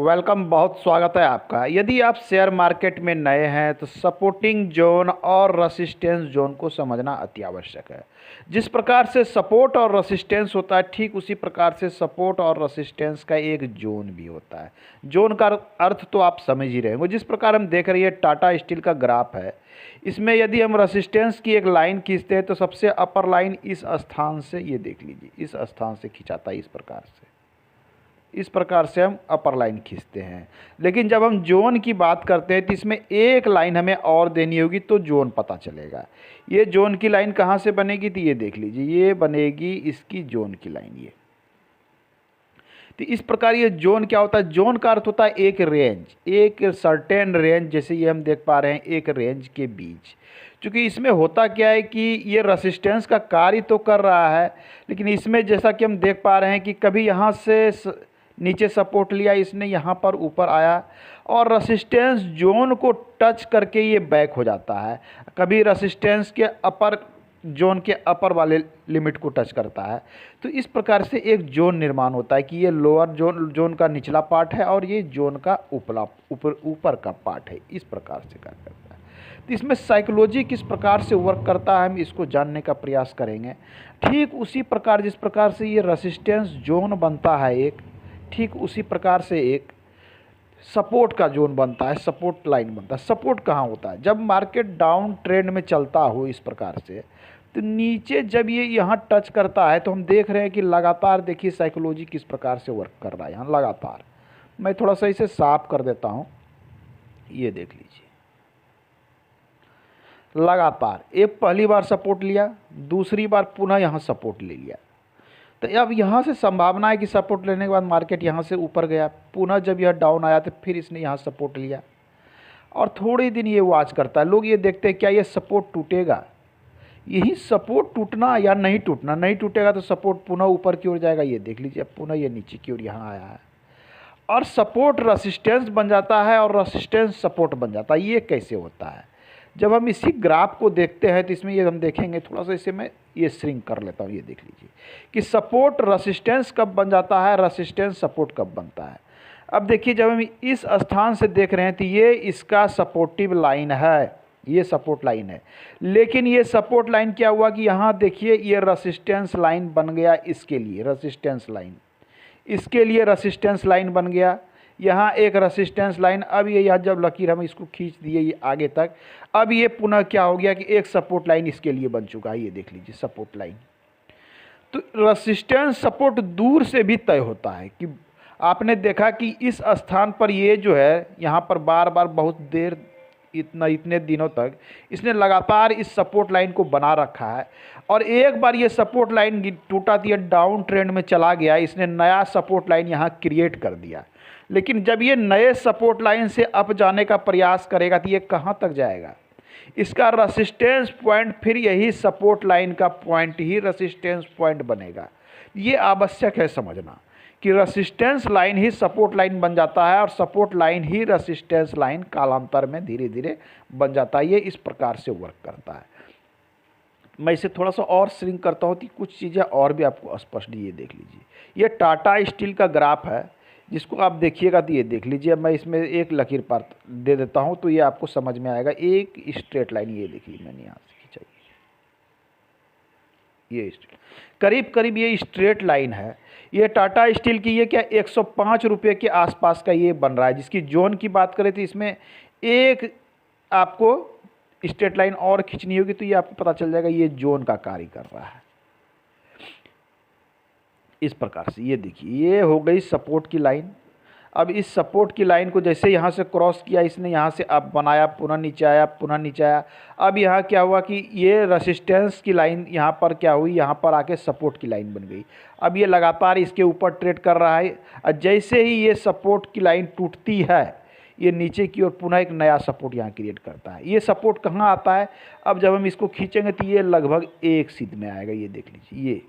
Welcome, बहुत स्वागत है आपका। यदि आप शेयर मार्केट में नए हैं तो सपोर्टिंग जोन और रेसिस्टेंस जोन को समझना अति आवश्यक है। जिस प्रकार से सपोर्ट और रेसिस्टेंस होता है, ठीक उसी प्रकार से सपोर्ट और रेसिस्टेंस का एक जोन भी होता है। जोन का अर्थ तो आप समझ ही रहे होंगे। जिस प्रकार हम देख रहे हैं टाटा स्टील का ग्राफ है, इसमें यदि हम रेसिस्टेंस की एक लाइन खींचते हैं तो सबसे अपर लाइन इस स्थान से, ये देख लीजिए, इस स्थान से खिंचाता है। इस प्रकार से हम अपर लाइन खींचते हैं। लेकिन जब हम जोन की बात करते हैं तो इसमें एक लाइन हमें और देनी होगी तो जोन पता चलेगा। ये जोन की लाइन कहाँ से बनेगी, तो ये देख लीजिए, ये बनेगी इसकी जोन की लाइन। ये तो इस प्रकार ये जोन क्या होता है, जोन का अर्थ होता है एक रेंज, एक सर्टेन रेंज। जैसे ये हम देख पा रहे हैं एक रेंज के बीच। क्योंकि इसमें होता क्या है कि ये रेसिस्टेंस का कार्य तो कर रहा है, लेकिन इसमें जैसा कि हम देख पा रहे हैं कि कभी यहाँ से नीचे सपोर्ट लिया इसने, यहाँ पर ऊपर आया और रेसिस्टेंस जोन को टच करके ये बैक हो जाता है। कभी रेसिस्टेंस के अपर जोन के अपर वाले लिमिट को टच करता है। तो इस प्रकार से एक जोन निर्माण होता है कि ये लोअर जोन का निचला पार्ट है और ये जोन का ऊपर का पार्ट है। इस प्रकार से कार्य करता है। तो इसमें साइकोलॉजी किस प्रकार से वर्क करता है, हम इसको जानने का प्रयास करेंगे। ठीक उसी प्रकार जिस प्रकार से ये रेसिस्टेंस जोन बनता है एक, ठीक उसी प्रकार से एक सपोर्ट का जोन बनता है, सपोर्ट लाइन बनता है। सपोर्ट कहाँ होता है, जब मार्केट डाउन ट्रेंड में चलता हो इस प्रकार से, तो नीचे जब ये यहाँ टच करता है तो हम देख रहे हैं कि लगातार, देखिए साइकोलॉजी किस प्रकार से वर्क कर रहा है यहाँ लगातार। मैं थोड़ा सा इसे साफ कर देता हूँ, ये देख लीजिए, लगातार एक पहली बार सपोर्ट लिया, दूसरी बार पुनः यहाँ सपोर्ट ले लिया। तो अब यहाँ से संभावना है कि सपोर्ट लेने के बाद मार्केट यहाँ से ऊपर गया, पुनः जब यह डाउन आया तो फिर इसने यहाँ सपोर्ट लिया और थोड़े दिन ये वॉच करता है। लोग ये देखते हैं क्या ये सपोर्ट टूटेगा, यही सपोर्ट टूटना या नहीं टूटना। नहीं टूटेगा तो सपोर्ट पुनः ऊपर की ओर जाएगा, ये देख लीजिए, पुनः ये नीचे की ओर यहाँ आया है और सपोर्ट रेसिस्टेंस बन जाता है और रेसिस्टेंस सपोर्ट बन जाता है। ये कैसे होता है, जब हम इसी ग्राफ को देखते हैं तो इसमें ये हम देखेंगे, थोड़ा सा इसे मैं ये श्रिंक कर लेता हूँ। ये देख लीजिए कि सपोर्ट रेसिस्टेंस कब बन जाता है, रेसिस्टेंस सपोर्ट कब बनता है। अब देखिए जब हम इस स्थान से देख रहे हैं तो ये इसका सपोर्टिव लाइन है, ये सपोर्ट लाइन है। लेकिन ये सपोर्ट लाइन क्या हुआ कि यहाँ देखिए ये रेसिस्टेंस लाइन बन गया, इसके लिए रेसिस्टेंस लाइन, इसके लिए रेसिस्टेंस लाइन बन गया। यहाँ एक रेसिस्टेंस लाइन, अब ये यहाँ जब लकीर हम इसको खींच दिए ये आगे तक, अब ये पुनः क्या हो गया कि एक सपोर्ट लाइन इसके लिए बन चुका है। ये देख लीजिए सपोर्ट लाइन। तो रेसिस्टेंस सपोर्ट दूर से भी तय होता है कि आपने देखा कि इस स्थान पर ये जो है यहाँ पर बार बार बहुत देर, इतने दिनों तक इसने लगातार इस सपोर्ट लाइन को बना रखा है और एक बार ये सपोर्ट लाइन टूटा तो ये डाउन ट्रेंड में चला गया, इसने नया सपोर्ट लाइन यहाँ क्रिएट कर दिया। लेकिन जब ये नए सपोर्ट लाइन से अप जाने का प्रयास करेगा तो ये कहाँ तक जाएगा, इसका रेसिस्टेंस पॉइंट फिर यही सपोर्ट लाइन का पॉइंट ही रेसिस्टेंस पॉइंट बनेगा। ये आवश्यक है समझना कि रेसिस्टेंस लाइन ही सपोर्ट लाइन बन जाता है और सपोर्ट लाइन ही रेसिस्टेंस लाइन कालांतर में धीरे धीरे बन जाता है। ये इस प्रकार से वर्क करता है। मैं इसे थोड़ा सा और श्रिंक करता हूँ कि कुछ चीज़ें और भी आपको स्पष्ट, ये देख लीजिए, ये टाटा स्टील का ग्राफ है जिसको आप देखिएगा तो ये देख लीजिए, मैं इसमें एक लकीर पार दे देता हूँ तो ये आपको समझ में आएगा। एक स्ट्रेट लाइन ये देखिए, मैंने यहाँ से खींचा, ये करीब करीब ये स्ट्रेट लाइन है। ये टाटा स्टील की ये क्या 105 रुपये के आसपास का ये बन रहा है। जिसकी जोन की बात करें तो इसमें एक आपको स्ट्रेट लाइन और खींचनी होगी तो ये आपको पता चल जाएगा ये जोन का कार्य कर रहा है। इस प्रकार से ये देखिए, ये हो गई सपोर्ट की लाइन। अब इस सपोर्ट की लाइन को जैसे यहाँ से क्रॉस किया इसने, यहाँ से अप बनाया, पुनः नीचे आया, पुनः नीचे आया। अब यहाँ क्या हुआ कि ये रेसिस्टेंस की लाइन यहाँ पर क्या हुई, यहाँ पर आके सपोर्ट की लाइन बन गई। अब ये लगातार इसके ऊपर ट्रेड कर रहा है और जैसे ही ये सपोर्ट की लाइन टूटती है ये नीचे की ओर पुनः एक नया सपोर्ट यहाँ क्रिएट करता है। ये सपोर्ट कहाँ आता है, अब जब हम इसको खींचेंगे तो ये लगभग एक सीध में आएगा। ये देख लीजिए,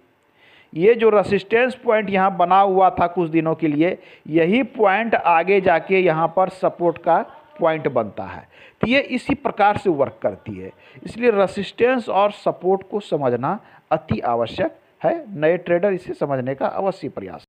ये जो रेसिस्टेंस पॉइंट यहाँ बना हुआ था कुछ दिनों के लिए, यही पॉइंट आगे जाके यहाँ पर सपोर्ट का पॉइंट बनता है। तो ये इसी प्रकार से वर्क करती है। इसलिए रेसिस्टेंस और सपोर्ट को समझना अति आवश्यक है। नए ट्रेडर इसे समझने का अवश्य प्रयास